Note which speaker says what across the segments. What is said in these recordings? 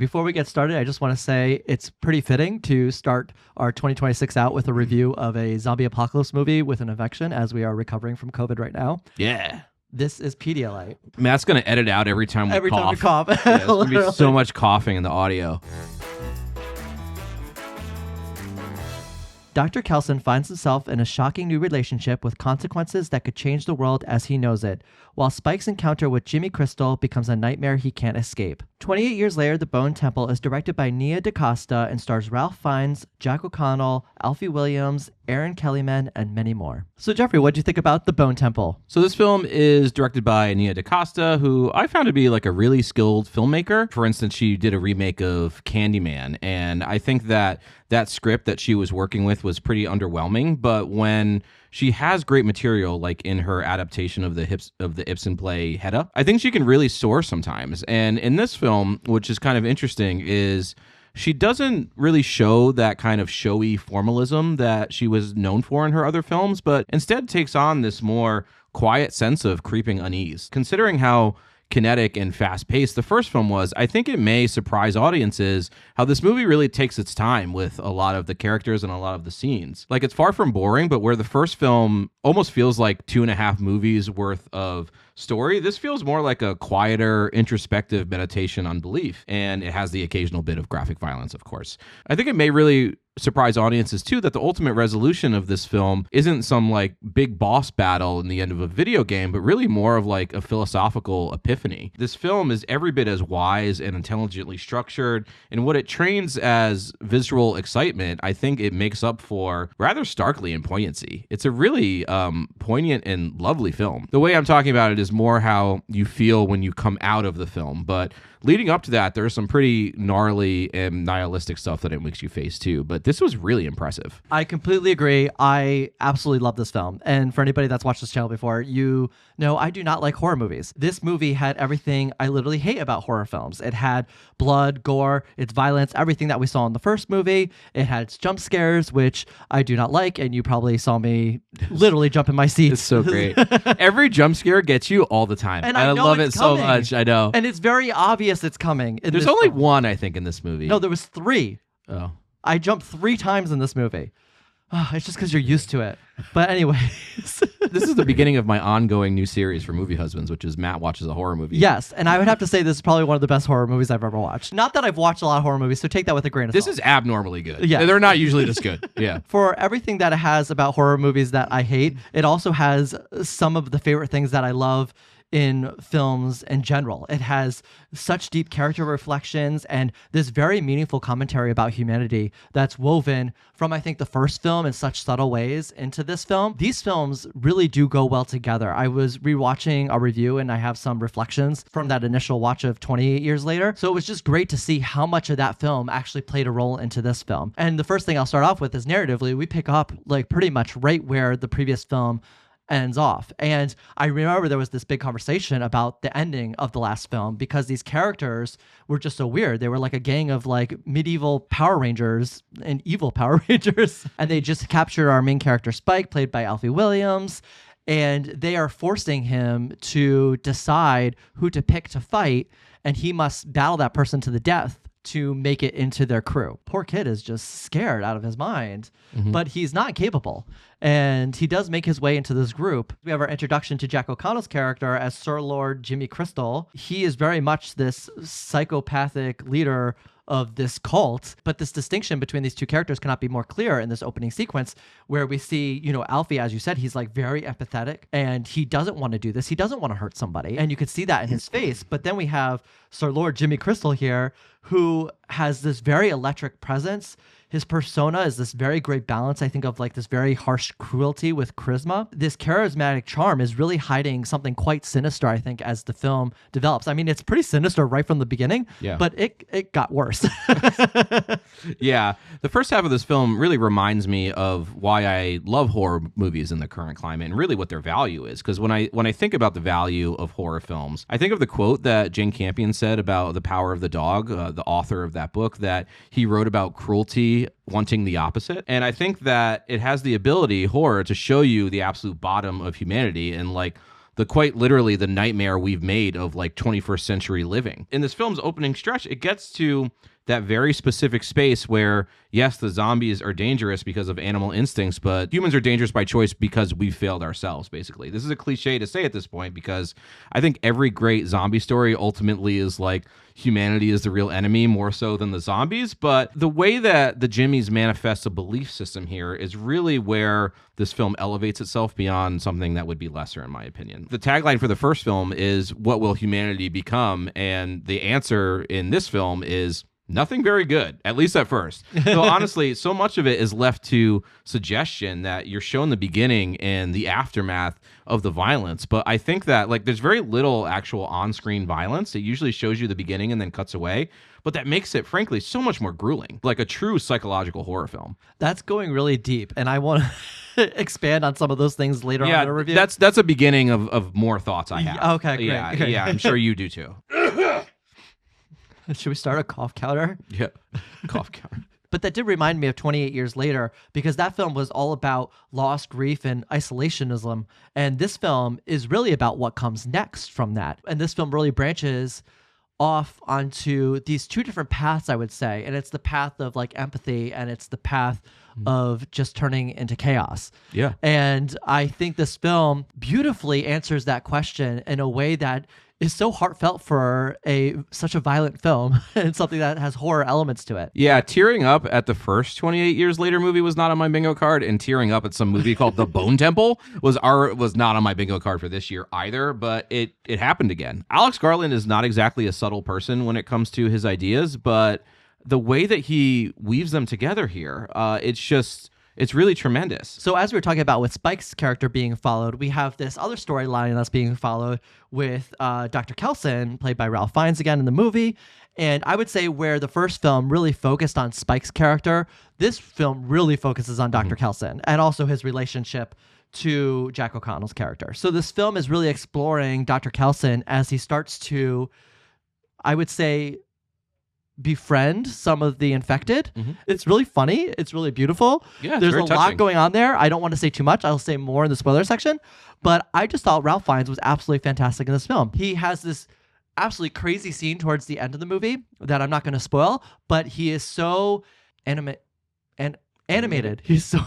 Speaker 1: Before we get started, I just want to say it's pretty fitting to start our 2026 out with a review of a zombie apocalypse movie with an infection, as we are recovering from COVID right now.
Speaker 2: Yeah.
Speaker 1: This is Pedialyte.
Speaker 2: Matt's going to edit out every time we cough.
Speaker 1: Every time we cough.
Speaker 2: Yeah, there's going to be so much coughing in the audio.
Speaker 1: Dr. Kelson finds himself in a shocking new relationship with consequences that could change the world as he knows it, while Spike's encounter with Jimmy Crystal becomes a nightmare he can't escape. 28 years later, The Bone Temple is directed by Nia DaCosta and stars Ralph Fiennes, Jack O'Connell, Alfie Williams, Erin Kellyman, and many more. So Jeffrey, what do you think about The Bone Temple?
Speaker 2: So this film is directed by Nia DaCosta, who I found to be like a really skilled filmmaker. For instance, she did a remake of Candyman, and I think that script that she was working with was pretty underwhelming, but when she has great material, like in her adaptation of the Ibsen play Hedda, I think she can really soar sometimes. And in this film, which is kind of interesting, is she doesn't really show that kind of showy formalism that she was known for in her other films, but instead takes on this more quiet sense of creeping unease. Considering how kinetic and fast-paced the first film was, I think it may surprise audiences how this movie really takes its time with a lot of the characters and a lot of the scenes. Like, it's far from boring, but where the first film almost feels like 2.5 movies worth of story, this feels more like a quieter, introspective meditation on belief, and it has the occasional bit of graphic violence, of course. I think it may really surprise audiences too that the ultimate resolution of this film isn't some like big boss battle in the end of a video game, but really more of like a philosophical epiphany. This film is every bit as wise and intelligently structured, and what it trains as visual excitement, I think it makes up for rather starkly in poignancy. It's a really poignant and lovely film. The way I'm talking about it is more how you feel when you come out of the film, but leading up to that, there's some pretty gnarly and nihilistic stuff that it makes you face too, but this was really impressive.
Speaker 1: I completely agree. I absolutely love this film. And for anybody that's watched this channel before, you know I do not like horror movies. This movie had everything I literally hate about horror films. It had blood, gore, its violence, everything that we saw in the first movie. It had its jump scares, which I do not like, and you probably saw me literally jump in my seat.
Speaker 2: It's so great. Every jump scare gets you all the time.
Speaker 1: And I
Speaker 2: love it
Speaker 1: coming.
Speaker 2: So much. I know.
Speaker 1: And it's very obvious it's coming.
Speaker 2: There's only one, I think, in this movie.
Speaker 1: No, there was 3.
Speaker 2: Oh.
Speaker 1: I jumped 3 times in this movie. It's just because you're used to it. But anyways.
Speaker 2: This is the beginning of my ongoing new series for Movie Husbands, which is Matt watches a horror movie.
Speaker 1: Yes, and I would have to say this is probably one of the best horror movies I've ever watched. Not that I've watched a lot of horror movies, so take that with a grain of salt.
Speaker 2: This is abnormally good.
Speaker 1: Yeah.
Speaker 2: They're not usually this good. Yeah.
Speaker 1: For everything that it has about horror movies that I hate, it also has some of the favorite things that I love in films in general. It has such deep character reflections and this very meaningful commentary about humanity that's woven from, I think, the first film in such subtle ways into this film. These films really do go well together. I was rewatching a review and I have some reflections from that initial watch of 28 years later. So it was just great to see how much of that film actually played a role into this film. And the first thing I'll start off with is narratively, we pick up like pretty much right where the previous film ends off. And I remember there was this big conversation about the ending of the last film because these characters were just so weird. They were like a gang of like medieval Power Rangers and evil Power Rangers. And they just captured our main character Spike, played by Alfie Williams. And they are forcing him to decide who to pick to fight. And he must battle that person to the death to make it into their crew. Poor kid is just scared out of his mind, but he's not capable. And he does make his way into this group. We have our introduction to Jack O'Connell's character as Sir Lord Jimmy Crystal. He is very much this psychopathic leader of this cult, but this distinction between these two characters cannot be more clear in this opening sequence where we see, you know, Alfie, as you said, he's like very empathetic and he doesn't want to do this. He doesn't want to hurt somebody. And you could see that in his face. But then we have Sir Lord Jimmy Crystal here, who has this very electric presence. His persona is this very great balance, I think, of like this very harsh cruelty with charisma. This charismatic charm is really hiding something quite sinister, I think, as the film develops. I mean, it's pretty sinister right from the beginning, but it got worse.
Speaker 2: Yeah. The first half of this film really reminds me of why I love horror movies in the current climate and really what their value is. Because when I think about the value of horror films, I think of the quote that Jane Campion said about The Power of the Dog, the author of that book, that he wrote about cruelty wanting the opposite. And I think that it has the ability, horror, to show you the absolute bottom of humanity and like quite literally the nightmare we've made of like 21st century living. In this film's opening stretch, it gets to that very specific space where, yes, the zombies are dangerous because of animal instincts, but humans are dangerous by choice because we failed ourselves, basically. This is a cliche to say at this point because I think every great zombie story ultimately is like humanity is the real enemy more so than the zombies. But the way that the Jimmies manifest a belief system here is really where this film elevates itself beyond something that would be lesser, in my opinion. The tagline for the first film is, "What will humanity become?" And the answer in this film is nothing very good, at least at first. So honestly, so much of it is left to suggestion that you're shown the beginning and the aftermath of the violence. But I think that like there's very little actual on-screen violence. It usually shows you the beginning and then cuts away. But that makes it, frankly, so much more grueling, like a true psychological horror film.
Speaker 1: That's going really deep, and I want to expand on some of those things later on in the review.
Speaker 2: That's a beginning of more thoughts I have.
Speaker 1: Okay, great.
Speaker 2: Yeah,
Speaker 1: Okay.
Speaker 2: yeah, I'm sure you do too.
Speaker 1: Should we start a cough counter?
Speaker 2: Yeah, cough counter.
Speaker 1: But that did remind me of 28 Years Later, because that film was all about loss, grief, and isolationism. And this film is really about what comes next from that. And this film really branches off onto these two different paths, I would say. And it's the path of like empathy, and it's the path of just turning into chaos.
Speaker 2: Yeah.
Speaker 1: And I think this film beautifully answers that question in a way that is so heartfelt for such a violent film and something that has horror elements to it.
Speaker 2: Yeah, tearing up at the first 28 Years Later movie was not on my bingo card, and tearing up at some movie called The Bone Temple was not on my bingo card for this year either, but it happened again. Alex Garland is not exactly a subtle person when it comes to his ideas, but the way that he weaves them together here, it's really tremendous.
Speaker 1: So as we were talking about with Spike's character being followed, we have this other storyline that's being followed with Dr. Kelson, played by Ralph Fiennes again in the movie. And I would say where the first film really focused on Spike's character, this film really focuses on Dr. Kelson and also his relationship to Jack O'Connell's character. So this film is really exploring Dr. Kelson as he starts to, I would say, befriend some of the infected. It's really funny. It's really beautiful.
Speaker 2: Yeah,
Speaker 1: there's a
Speaker 2: very
Speaker 1: lot
Speaker 2: touching.
Speaker 1: going on there. I don't want to say too much. I'll say more in the spoiler section. But I just thought Ralph Fiennes was absolutely fantastic in this film. He has this absolutely crazy scene towards the end of the movie that I'm not going to spoil, but he is so animated. He's so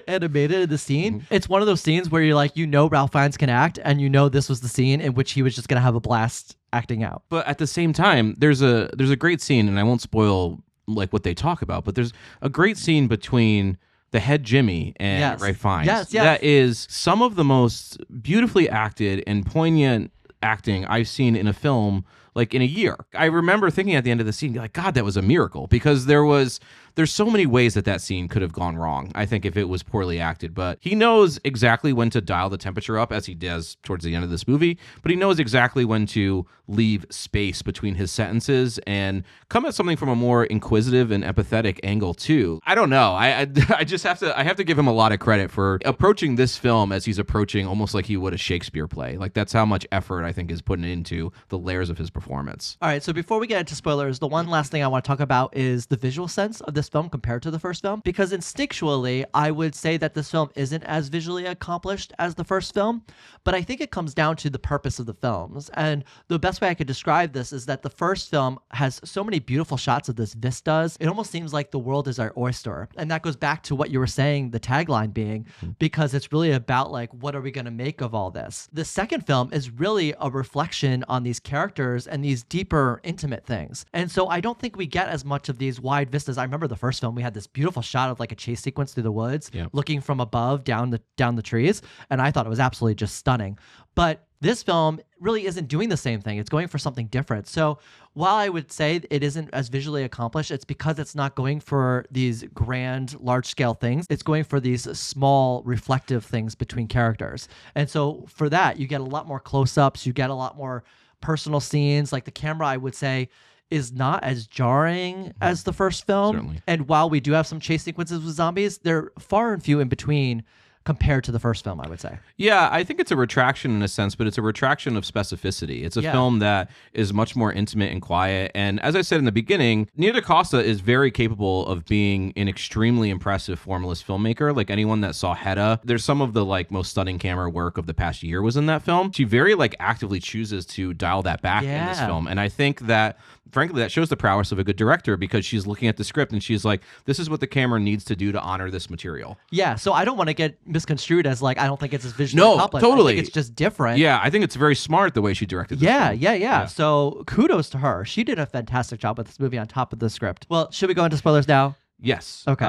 Speaker 1: animated in the scene. It's one of those scenes where you're like, Ralph Fiennes can act, and this was the scene in which he was just going to have a blast acting out.
Speaker 2: But at the same time, there's a great scene, and I won't spoil like what they talk about, but there's a great scene between the head Jimmy and Ralph Fiennes.
Speaker 1: Yes.
Speaker 2: That is some of the most beautifully acted and poignant acting I've seen in a film like in a year. I remember thinking at the end of the scene, like, God, that was a miracle, because there's so many ways that scene could have gone wrong, I think, if it was poorly acted. But he knows exactly when to dial the temperature up, as he does towards the end of this movie, but he knows exactly when to leave space between his sentences and come at something from a more inquisitive and empathetic angle too. I don't know. I just have to give him a lot of credit for approaching this film as he's approaching almost like he would a Shakespeare play. Like, that's how much effort I think is put into the layers of his performance.
Speaker 1: All right, so before we get into spoilers, the one last thing I want to talk about is the visual sense of this film compared to the first film, because instinctually I would say that this film isn't as visually accomplished as the first film, but I think it comes down to the purpose of the films. And the best way I could describe this is that the first film has so many beautiful shots of this vistas. It almost seems like the world is our oyster, and that goes back to what you were saying, the tagline being, because it's really about like, what are we going to make of all this? The second film is really a reflection on these characters and these deeper intimate things, and so I don't think we get as much of these wide vistas. I remember the first film, we had this beautiful shot of like a chase sequence through the woods, looking from above down the trees, and I thought it was absolutely just stunning. But this film really isn't doing the same thing. It's going for something different. So while I would say it isn't as visually accomplished, it's because it's not going for these grand, large-scale things. It's going for these small, reflective things between characters. And so for that, you get a lot more close-ups. You get a lot more personal scenes. Like the camera, I would say, is not as jarring as the first film.
Speaker 2: Certainly.
Speaker 1: And while we do have some chase sequences with zombies, they're far and few in between compared to the first film, I would say.
Speaker 2: Yeah, I think it's a retraction in a sense, but it's a retraction of specificity. It's a film that is much more intimate and quiet. And as I said in the beginning, Nia DaCosta is very capable of being an extremely impressive formalist filmmaker. Like anyone that saw Hedda, there's some of the like most stunning camera work of the past year was in that film. She very like actively chooses to dial that back in this film. And I think that frankly, that shows the prowess of a good director because she's looking at the script and she's like, this is what the camera needs to do to honor this material.
Speaker 1: Yeah, so I don't want to get misconstrued as like, I don't think it's as visually accomplished.
Speaker 2: Totally.
Speaker 1: I think it's just different.
Speaker 2: Yeah, I think it's very smart the way she directed this film.
Speaker 1: Yeah. So kudos to her. She did a fantastic job with this movie on top of the script. Well, should we go into spoilers now?
Speaker 2: Yes.
Speaker 1: Okay.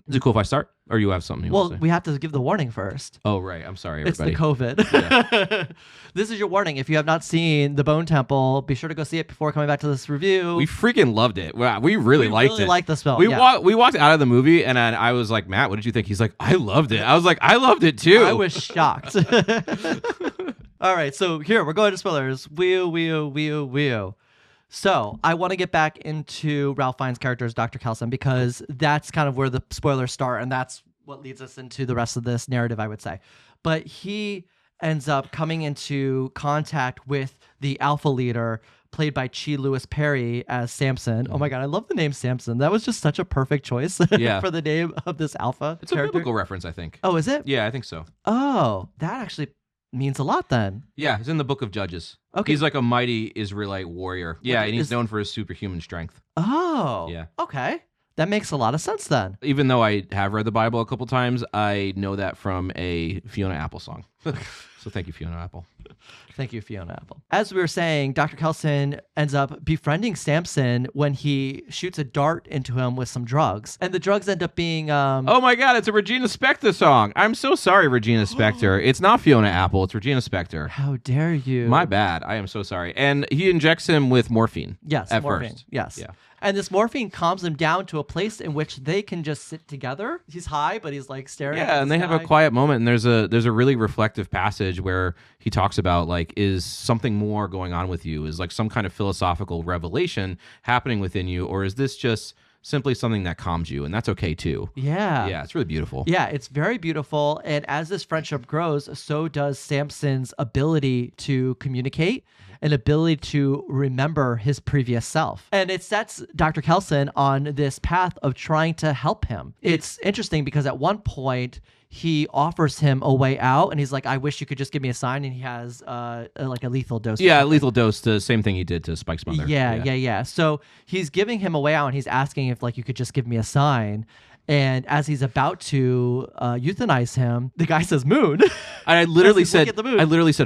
Speaker 2: Is it cool if I start? Or you have something you want to say?
Speaker 1: We have to give the warning first.
Speaker 2: Oh, right. I'm sorry, everybody.
Speaker 1: It's the COVID. Yeah. This is your warning. If you have not seen The Bone Temple, be sure to go see it before coming back to this review.
Speaker 2: We freaking loved it. Wow, we really liked it.
Speaker 1: We really liked this film.
Speaker 2: We walked out of the movie, and I was like, Matt, what did you think? He's like, I loved it. I was like, I loved it too.
Speaker 1: I was shocked. All right, so here, we're going to spoilers. Wheel. So I want to get back into Ralph Fiennes' character as Dr. Kelson because that's kind of where the spoilers start, and that's what leads us into the rest of this narrative, I would say. But he ends up coming into contact with the alpha leader, played by Chi Lewis-Parry as Samson. Oh my God, I love the name Samson. That was just such a perfect choice for the name of this alpha
Speaker 2: It's character. A biblical reference, I think.
Speaker 1: Oh, is it?
Speaker 2: Yeah, I think so.
Speaker 1: Oh, that actually means a lot then.
Speaker 2: Yeah, it's in the book of Judges.
Speaker 1: Okay.
Speaker 2: He's like a mighty Israelite warrior. Yeah, and he's known for his superhuman strength.
Speaker 1: Oh.
Speaker 2: Yeah.
Speaker 1: Okay. That makes a lot of sense then.
Speaker 2: Even though I have read the Bible a couple times, I know that from a Fiona Apple song. So thank you, Fiona Apple.
Speaker 1: Thank you, Fiona Apple. As we were saying, Dr. Kelson ends up befriending Samson when he shoots a dart into him with some drugs. And the drugs end up being...
Speaker 2: Oh my God, it's a Regina Spektor song. I'm so sorry, Regina Spektor. It's not Fiona Apple, it's Regina Spektor.
Speaker 1: How dare you?
Speaker 2: My bad. I am so sorry. And he injects him with morphine.
Speaker 1: Yes,
Speaker 2: at
Speaker 1: morphine.
Speaker 2: First.
Speaker 1: Yes.
Speaker 2: Yeah.
Speaker 1: And this morphine calms him down to a place in which they can just sit together. He's high, but he's like staring at the
Speaker 2: and they
Speaker 1: sky.
Speaker 2: have a quiet moment, and there's a really reflective passage where he talks about like, is something more going on with you? Is like some kind of philosophical revelation happening within you, or is this just simply something that calms you? And that's okay too.
Speaker 1: Yeah.
Speaker 2: Yeah, it's really beautiful.
Speaker 1: Yeah, it's very beautiful. And as this friendship grows, so does Samson's ability to communicate, an ability to remember his previous self. And it sets Dr. Kelson on this path of trying to help him. It's interesting because at one point, he offers him a way out, and he's like, I wish you could just give me a sign, and he has like a lethal dose.
Speaker 2: Yeah, a lethal dose, the same thing he did to Spike's mother.
Speaker 1: Yeah. So he's giving him a way out, and he's asking if like you could just give me a sign. And as he's about to euthanize him, the guy says moon.
Speaker 2: I literally said,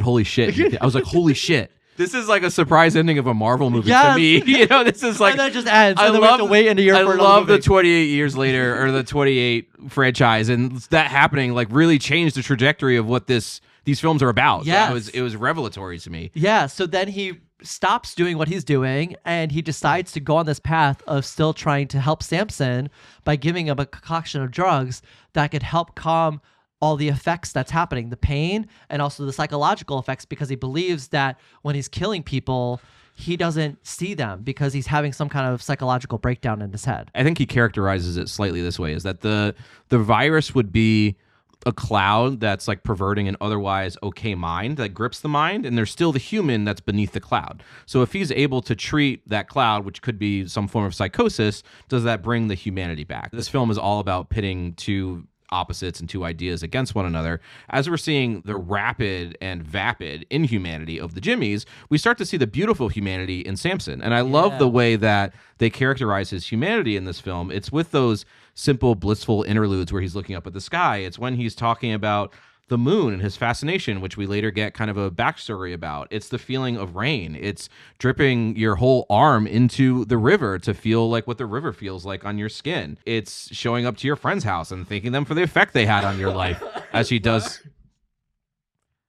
Speaker 2: holy shit. I was like, holy shit. This is like a surprise ending of a Marvel movie to me. You know, this is like...
Speaker 1: And then it just ends. And then we have to wait in a year for another movie.
Speaker 2: I love the 28 years later, or the 28 franchise, and that happening like really changed the trajectory of what these films are about.
Speaker 1: Yes.
Speaker 2: It was revelatory to me.
Speaker 1: Yeah, so then he stops doing what he's doing, and he decides to go on this path of still trying to help Samson by giving him a concoction of drugs that could help calm all the effects that's happening, the pain and also the psychological effects, because he believes that when he's killing people, he doesn't see them because he's having some kind of psychological breakdown in his head.
Speaker 2: I think he characterizes it slightly this way, is that the virus would be a cloud that's like perverting an otherwise okay mind that grips the mind, and there's still the human that's beneath the cloud. So if he's able to treat that cloud, which could be some form of psychosis, does that bring the humanity back? This film is all about pitting two opposites and two ideas against one another. As we're seeing the rapid and vapid inhumanity of the Jimmies, we start to see the beautiful humanity in Samson. And I love the way that they characterize his humanity in this film. It's with those simple, blissful interludes where he's looking up at the sky. It's when he's talking about the moon and his fascination, which we later get kind of a backstory about. It's the feeling of rain. It's dripping your whole arm into the river to feel like what the river feels like on your skin. It's showing up to your friend's house and thanking them for the effect they had on your life, as he does.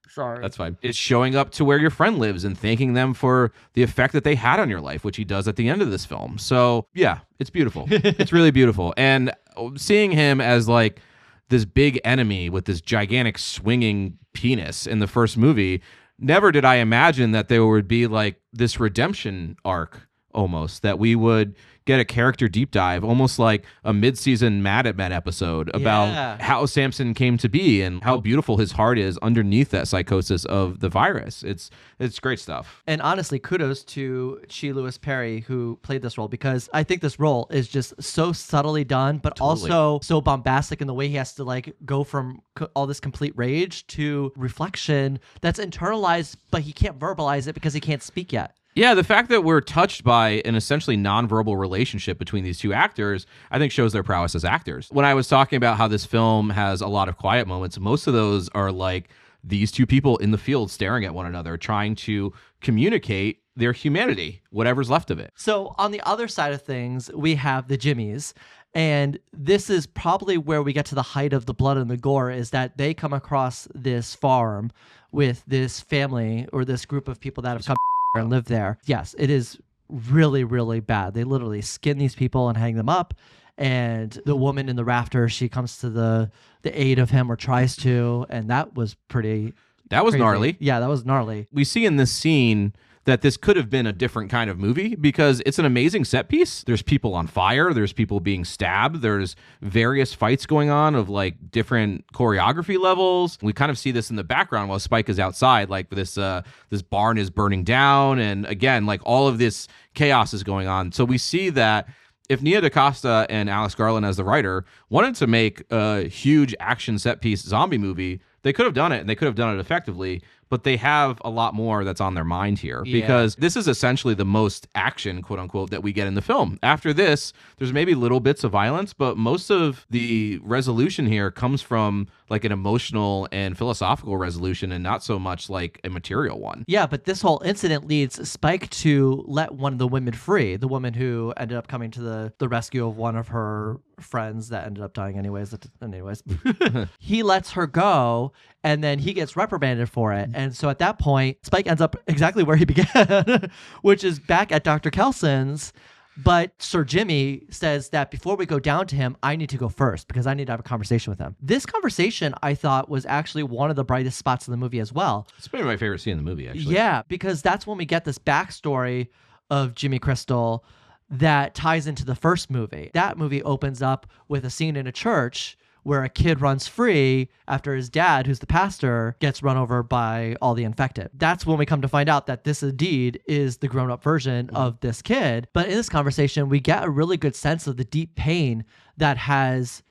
Speaker 1: Sorry.
Speaker 2: That's fine. It's showing up to where your friend lives and thanking them for the effect that they had on your life, which he does at the end of this film. So yeah, it's beautiful. It's really beautiful. And seeing him as like this big enemy with this gigantic swinging penis in the first movie, never did I imagine that there would be like this redemption arc almost, that we would get a character deep dive, almost like a mid-season Mad Men episode about how Samson came to be and how beautiful his heart is underneath that psychosis of the virus. It's great stuff.
Speaker 1: And honestly, kudos to Chi Lewis-Parry, who played this role, because I think this role is just so subtly done, but also so bombastic in the way he has to like go from all this complete rage to reflection that's internalized, but he can't verbalize it because he can't speak yet.
Speaker 2: Yeah, the fact that we're touched by an essentially nonverbal relationship between these two actors, I think shows their prowess as actors. When I was talking about how this film has a lot of quiet moments, most of those are like these two people in the field staring at one another, trying to communicate their humanity, whatever's left of it.
Speaker 1: So on the other side of things, we have the Jimmies. And this is probably where we get to the height of the blood and the gore, is that they come across this farm with this family or this group of people that have come and live there. Yes, it is really, really bad. They literally skin these people and hang them up. And the woman in the rafter, she comes to the aid of him, or tries to, and that was pretty
Speaker 2: That was
Speaker 1: crazy.
Speaker 2: gnarly.
Speaker 1: Yeah, that was gnarly.
Speaker 2: We see in this scene that this could have been a different kind of movie because it's an amazing set piece. There's people on fire. There's people being stabbed. There's various fights going on of like different choreography levels. We kind of see this in the background while Spike is outside. Like this barn is burning down. And again, like all of this chaos is going on. So we see that if Nia DaCosta and Alex Garland as the writer wanted to make a huge action set piece zombie movie, they could have done it, and they could have done it effectively, but they have a lot more that's on their mind here because this is essentially the most action, quote unquote, that we get in the film. After this, there's maybe little bits of violence, but most of the resolution here comes from like an emotional and philosophical resolution and not so much like a material one.
Speaker 1: Yeah, but this whole incident leads Spike to let one of the women free, the woman who ended up coming to the rescue of one of her friends that ended up dying anyways. He lets her go, and then he gets reprimanded for it. And so at that point, Spike ends up exactly where he began, which is back at Dr. Kelson's. But Sir Jimmy says that before we go down to him, I need to go first because I need to have a conversation with him. This conversation, I thought, was actually one of the brightest spots in the movie as well.
Speaker 2: It's been my favorite scene in the movie, actually.
Speaker 1: Yeah, because that's when we get this backstory of Jimmy Crystal that ties into the first movie. That movie opens up with a scene in a church where a kid runs free after his dad, who's the pastor, gets run over by all the infected. That's when we come to find out that this indeed is the grown-up version of this kid. But in this conversation, we get a really good sense of the deep pain that has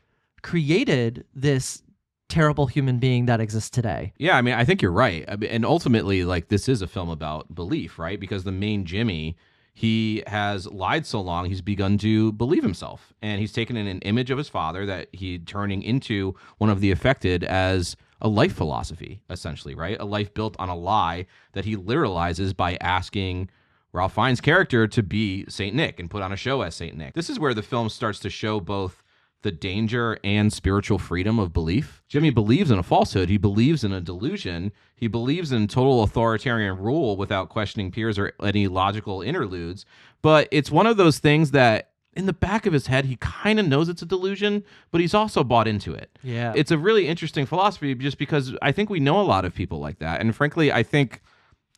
Speaker 1: created this terrible human being that exists today.
Speaker 2: Yeah, I mean, I think you're right. And ultimately, like, this is a film about belief, right? Because the main Jimmy, he has lied so long, he's begun to believe himself. And he's taken in an image of his father that he turning into one of the affected as a life philosophy, essentially, right? A life built on a lie that he literalizes by asking Ralph Fiennes' character to be Saint Nick and put on a show as Saint Nick. This is where the film starts to show both the danger and spiritual freedom of belief. Jimmy believes in a falsehood. He believes in a delusion. He believes in total authoritarian rule without questioning peers or any logical interludes. But it's one of those things that in the back of his head, he kind of knows it's a delusion, but he's also bought into it.
Speaker 1: Yeah.
Speaker 2: It's a really interesting philosophy just because I think we know a lot of people like that. And frankly, I think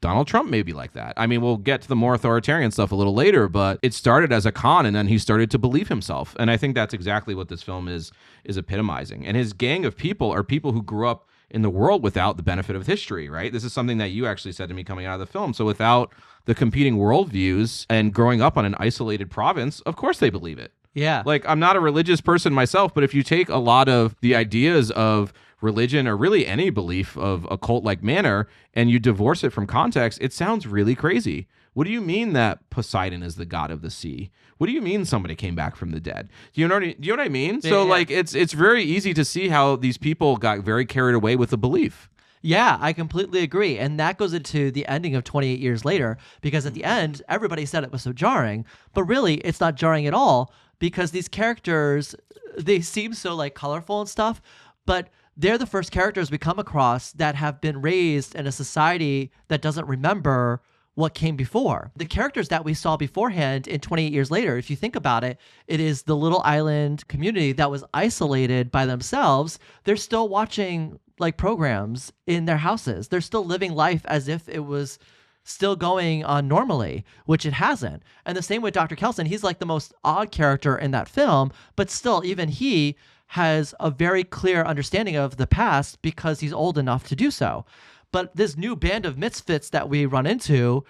Speaker 2: Donald Trump may be like that. I mean, we'll get to the more authoritarian stuff a little later, but it started as a con and then he started to believe himself. And I think that's exactly what this film is epitomizing. And his gang of people are people who grew up in the world without the benefit of history, right? This is something that you actually said to me coming out of the film. So without the competing worldviews and growing up on an isolated province, of course they believe it.
Speaker 1: Yeah.
Speaker 2: Like, I'm not a religious person myself, but if you take a lot of the ideas of religion or really any belief of a cult-like manner and you divorce it from context, it sounds really crazy. What do you mean that Poseidon is the god of the sea? What do you mean somebody came back from the dead? Do you know what I mean?
Speaker 1: Yeah,
Speaker 2: So
Speaker 1: yeah.
Speaker 2: like it's very easy to see how these people got very carried away with the belief.
Speaker 1: Yeah, I completely agree. And that goes into the ending of 28 Years Later, because at the end, everybody said it was so jarring, but really it's not jarring at all because these characters, they seem so like colorful and stuff, but they're the first characters we come across that have been raised in a society that doesn't remember what came before. The characters that we saw beforehand in 28 Years Later, if you think about it, it is the little island community that was isolated by themselves. They're still watching like programs in their houses. They're still living life as if it was still going on normally, which it hasn't. And the same with Dr. Kelson. He's like the most odd character in that film, but still, even he has a very clear understanding of the past because he's old enough to do so. But this new band of misfits that we run into,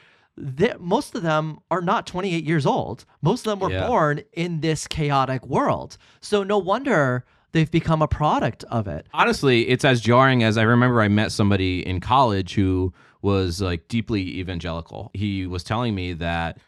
Speaker 1: most of them are not 28 years old. Most of them were born in this chaotic world. So no wonder they've become a product of it.
Speaker 2: Honestly, it's as jarring as I remember I met somebody in college who was like deeply evangelical. He was telling me that,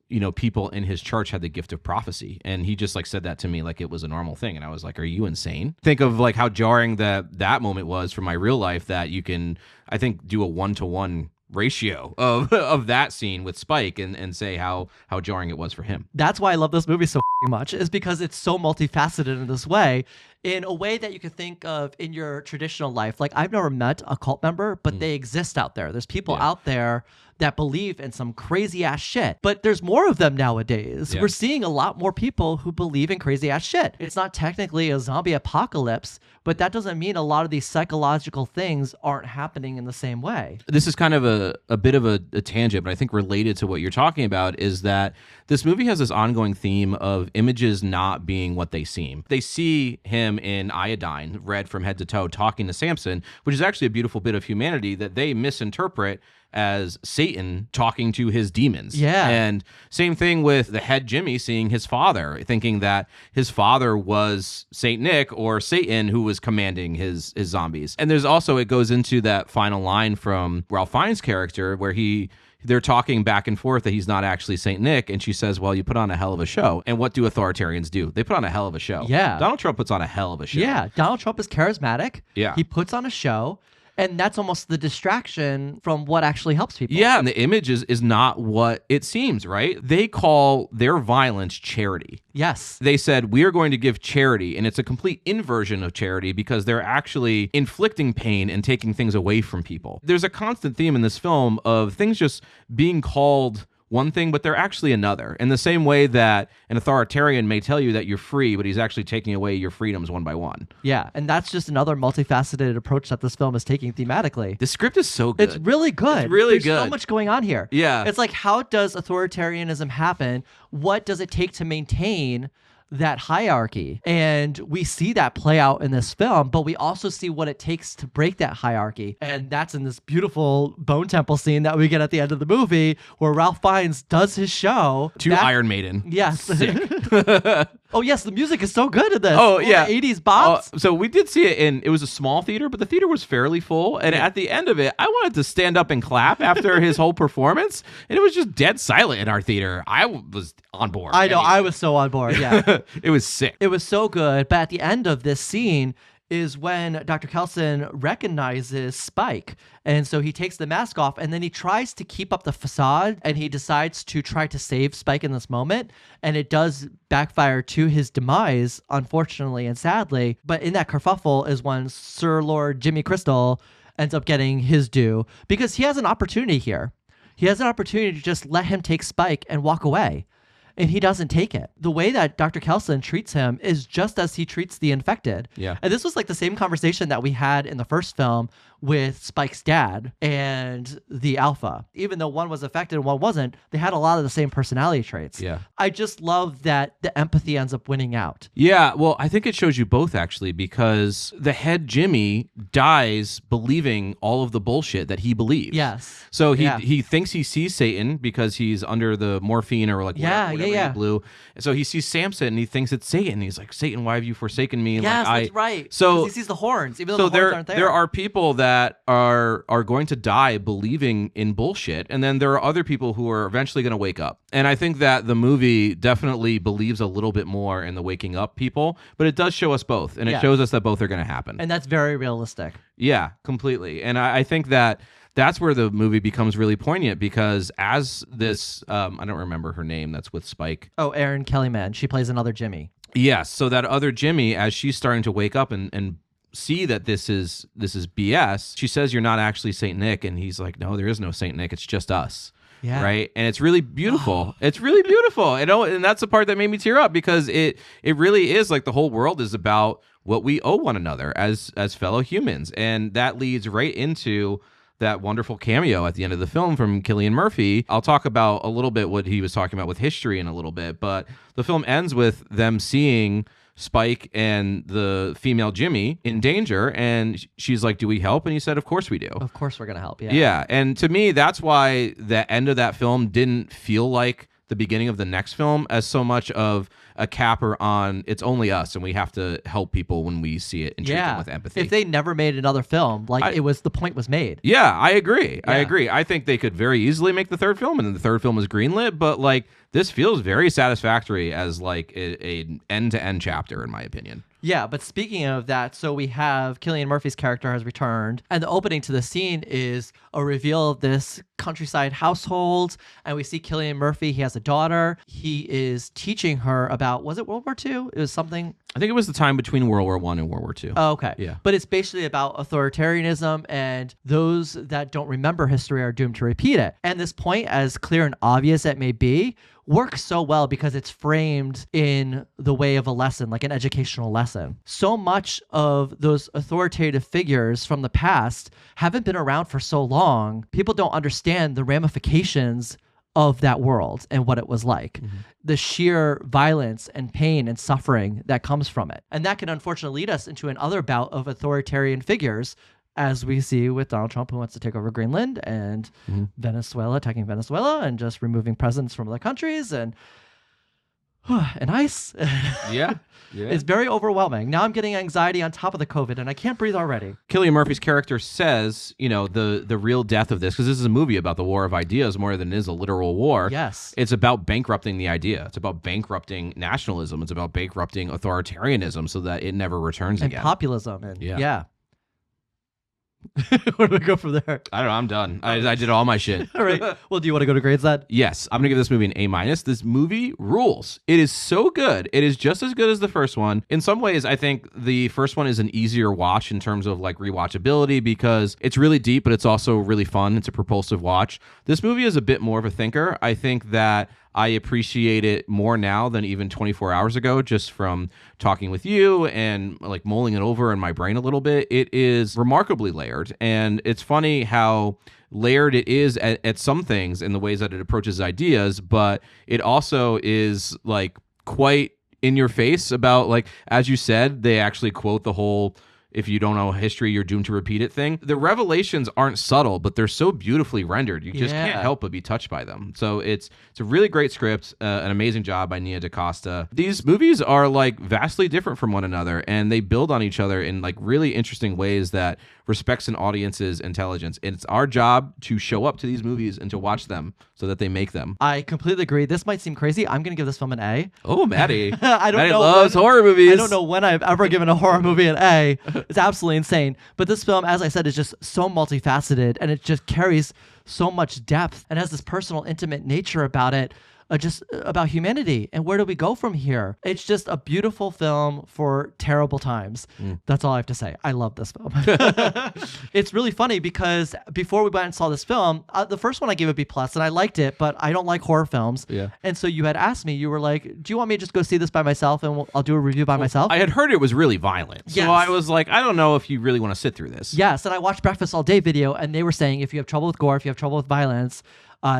Speaker 2: you know, people in his church had the gift of prophecy. And he just like said that to me like it was a normal thing. And I was like, are you insane? Think of like how jarring that moment was for my real life, that you can, I think, do a 1-to-1 ratio of that scene with Spike and say how jarring it was for him.
Speaker 1: That's why I love this movie so much, is because it's so multifaceted in this way, in a way that you could think of in your traditional life. Like, I've never met a cult member, but they exist out there. There's people out there that believe in some crazy ass shit, but there's more of them nowadays. We're seeing a lot more people who believe in crazy ass shit. It's not technically a zombie apocalypse, but that doesn't mean a lot of these psychological things aren't happening in the same way.
Speaker 2: This is kind of a bit of a tangent, but I think related to what you're talking about is that this movie has this ongoing theme of images not being what they seem. They see him in iodine, red from head to toe, talking to Samson, which is actually a beautiful bit of humanity that they misinterpret as Satan talking to his demons.
Speaker 1: Yeah.
Speaker 2: And same thing with the head Jimmy seeing his father, thinking that his father was Saint Nick or Satan who was commanding his zombies. And there's also, it goes into that final line from Ralph Fiennes' character where they're talking back and forth that he's not actually Saint Nick, and she says, well, you put on a hell of a show. And what do authoritarians do? They put on a hell of a show.
Speaker 1: Yeah.
Speaker 2: Donald Trump puts on a hell of a show.
Speaker 1: Yeah, Donald Trump is charismatic.
Speaker 2: Yeah.
Speaker 1: He puts on a show, and that's almost the distraction from what actually helps people.
Speaker 2: Yeah, and the image is not what it seems, right? They call their violence charity.
Speaker 1: Yes.
Speaker 2: They said, we are going to give charity, and it's a complete inversion of charity because they're actually inflicting pain and taking things away from people. There's a constant theme in this film of things just being called one thing, but they're actually another. In the same way that an authoritarian may tell you that you're free, but he's actually taking away your freedoms one by one.
Speaker 1: Yeah, and that's just another multifaceted approach that this film is taking thematically.
Speaker 2: The script is so good.
Speaker 1: It's really good.
Speaker 2: It's really
Speaker 1: There's
Speaker 2: good.
Speaker 1: so much going on here.
Speaker 2: Yeah.
Speaker 1: It's like, how does authoritarianism happen? What does it take to maintain that hierarchy? And we see that play out in this film, but we also see what it takes to break that hierarchy. And that's in this beautiful bone temple scene that we get at the end of the movie where Ralph Fiennes does his show.
Speaker 2: To Iron Maiden.
Speaker 1: Yes.
Speaker 2: Sick.
Speaker 1: Oh, yes, the music is so good in this.
Speaker 2: Oh, yeah.
Speaker 1: The 80s bops.
Speaker 2: So we did see it it was a small theater, but the theater was fairly full. And at the end of it, I wanted to stand up and clap after his whole performance. And it was just dead silent in our theater. I was on board.
Speaker 1: I know, I was so on board, yeah.
Speaker 2: It was sick.
Speaker 1: It was so good. But at the end of this scene is when Dr. Kelson recognizes Spike. And so he takes the mask off and then he tries to keep up the facade and he decides to try to save Spike in this moment. And it does backfire to his demise, unfortunately and sadly. But in that kerfuffle is when Sir Lord Jimmy Crystal ends up getting his due because he has an opportunity here. He has an opportunity to just let him take Spike and walk away. And he doesn't take it. The way that Dr. Kelson treats him is just as he treats the infected.
Speaker 2: Yeah.
Speaker 1: And this was like the same conversation that we had in the first film with Spike's dad and the alpha. Even though one was affected and one wasn't, they had a lot of the same personality traits.
Speaker 2: Yeah.
Speaker 1: I just love that the empathy ends up winning out.
Speaker 2: Yeah, well, I think it shows you both actually, because the head Jimmy dies believing all of the bullshit that he believes.
Speaker 1: Yes.
Speaker 2: So he thinks he sees Satan because he's under the morphine or like whatever he blew. So he sees Samson and he thinks it's Satan. He's like, Satan, why have you forsaken me?
Speaker 1: Yes,
Speaker 2: like,
Speaker 1: that's right.
Speaker 2: So
Speaker 1: 'cause he sees the horns, even though the horns aren't there.
Speaker 2: There are people that are going to die believing in bullshit, and then there are other people who are eventually going to wake up. And I think that the movie definitely believes a little bit more in the waking up people, but it does show us both, and it shows us that both are going to happen.
Speaker 1: And that's very realistic.
Speaker 2: Yeah, completely. And I think that that's where the movie becomes really poignant, because as this, I don't remember her name, that's with Spike.
Speaker 1: Oh, Erin Kellyman. She plays another Jimmy.
Speaker 2: Yes. So that other Jimmy, as she's starting to wake up and see that this is BS, she says, you're not actually Saint Nick. And he's like, no, there is no Saint Nick. It's just us.
Speaker 1: Yeah.
Speaker 2: Right. And it's really beautiful. It's really beautiful. And that's the part that made me tear up, because it really is like the whole world is about what we owe one another as fellow humans. And that leads right into that wonderful cameo at the end of the film from Cillian Murphy. I'll talk about a little bit what he was talking about with history in a little bit, but the film ends with them seeing Spike and the female Jimmy in danger, and she's like, do we help? And he said, of course we do.
Speaker 1: Of course we're gonna help.
Speaker 2: Yeah, and to me, that's why the end of that film didn't feel like the beginning of the next film as so much of a capper on it's only us and we have to help people when we see it and treat them with empathy.
Speaker 1: If they never made another film, the point was made.
Speaker 2: Yeah, I agree.
Speaker 1: Yeah.
Speaker 2: I agree. I think they could very easily make the third film, and then the third film is greenlit, but like this feels very satisfactory as like an end-to-end chapter, in my opinion.
Speaker 1: Yeah, but speaking of that, so we have Cillian Murphy's character has returned, and the opening to the scene is a reveal of this countryside household, and we see Cillian Murphy. He has a daughter. He is teaching her about, was it World War II? It was something...
Speaker 2: I think it was the time between World War I and World War II.
Speaker 1: Oh, okay.
Speaker 2: Yeah.
Speaker 1: But it's basically about authoritarianism, and those that don't remember history are doomed to repeat it. And this point, as clear and obvious it may be, works so well because it's framed in the way of a lesson, like an educational lesson. So much of those authoritative figures from the past haven't been around for so long. People don't understand the ramifications of that world and what it was like. Mm-hmm. The sheer violence and pain and suffering that comes from it. And that can unfortunately lead us into another bout of authoritarian figures, as we see with Donald Trump, who wants to take over Greenland, and Venezuela, attacking Venezuela and just removing presidents from other countries and ICE.
Speaker 2: Yeah.
Speaker 1: It's very overwhelming. Now I'm getting anxiety on top of the COVID, and I can't breathe already.
Speaker 2: Cillian Murphy's character says, you know, the real death of this, because this is a movie about the war of ideas more than it is a literal war.
Speaker 1: Yes.
Speaker 2: It's about bankrupting the idea. It's about bankrupting nationalism. It's about bankrupting authoritarianism so that it never returns
Speaker 1: and
Speaker 2: again.
Speaker 1: Populism. And yeah. Where do we go from there?
Speaker 2: I don't know. I'm done. I did all my shit.
Speaker 1: All right. Well, do you want to go to grades then?
Speaker 2: Yes. I'm going to give this movie an A-. This movie rules. It is so good. It is just as good as the first one. In some ways, I think the first one is an easier watch in terms of like rewatchability because it's really deep, but it's also really fun. It's a propulsive watch. This movie is a bit more of a thinker. I think that I appreciate it more now than even 24 hours ago, just from talking with you and like mulling it over in my brain a little bit. It is remarkably layered, and it's funny how layered it is at some things in the ways that it approaches ideas, but it also is like quite in your face about, like, as you said, they actually quote the whole if you don't know history, you're doomed to repeat it thing. The revelations aren't subtle, but they're so beautifully rendered. You just can't help but be touched by them. So it's a really great script, an amazing job by Nia DaCosta. These movies are like vastly different from one another, and they build on each other in like really interesting ways that respects an audience's intelligence. It's our job to show up to these movies and to watch them so that they make them.
Speaker 1: I completely agree. This might seem crazy. I'm going to give this film an A.
Speaker 2: Oh, Maddie.
Speaker 1: I don't
Speaker 2: Maddie
Speaker 1: know
Speaker 2: loves horror movies.
Speaker 1: I don't know when I've ever given a horror movie an A. It's absolutely insane. But this film, as I said, is just so multifaceted, and it just carries so much depth and has this personal, intimate nature about it. Just about humanity and where do we go from here. It's just a beautiful film for terrible times. That's all I have to say. I love this film. It's really funny because before we went and saw this film, the first one I gave a B+, and I liked it, but I don't like horror films.
Speaker 2: Yeah.
Speaker 1: And so you had asked me, you were like, do you want me to just go see this by myself and I'll do a review by myself?
Speaker 2: I had heard it was really violent.
Speaker 1: Yes.
Speaker 2: So I was like, I don't know if you really want to sit through this.
Speaker 1: Yes, and I watched Breakfast All Day video, and they were saying if you have trouble with gore, if you have trouble with violence,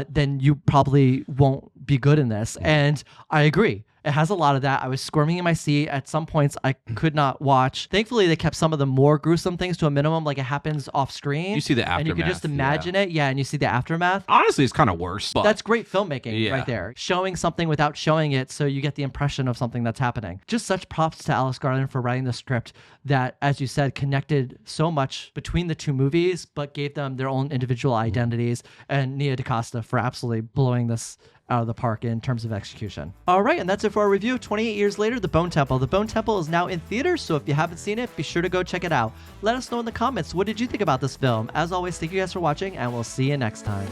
Speaker 1: then you probably won't be good in this. And I agree. It has a lot of that. I was squirming in my seat. At some points, I could not watch. Thankfully, they kept some of the more gruesome things to a minimum, like it happens off screen.
Speaker 2: You see the aftermath.
Speaker 1: And you can just imagine it. Yeah, and you see the aftermath.
Speaker 2: Honestly, it's kind of worse. But
Speaker 1: that's great filmmaking right there. Showing something without showing it so you get the impression of something that's happening. Just such props to Alex Garland for writing the script that, as you said, connected so much between the two movies, but gave them their own individual identities. And Nia DaCosta for absolutely blowing this out of the park in terms of execution. All right, and that's it for our review. 28 years later, The Bone Temple. The Bone Temple is now in theaters, so if you haven't seen it, be sure to go check it out. Let us know in the comments, what did you think about this film? As always, thank you guys for watching, and we'll see you next time.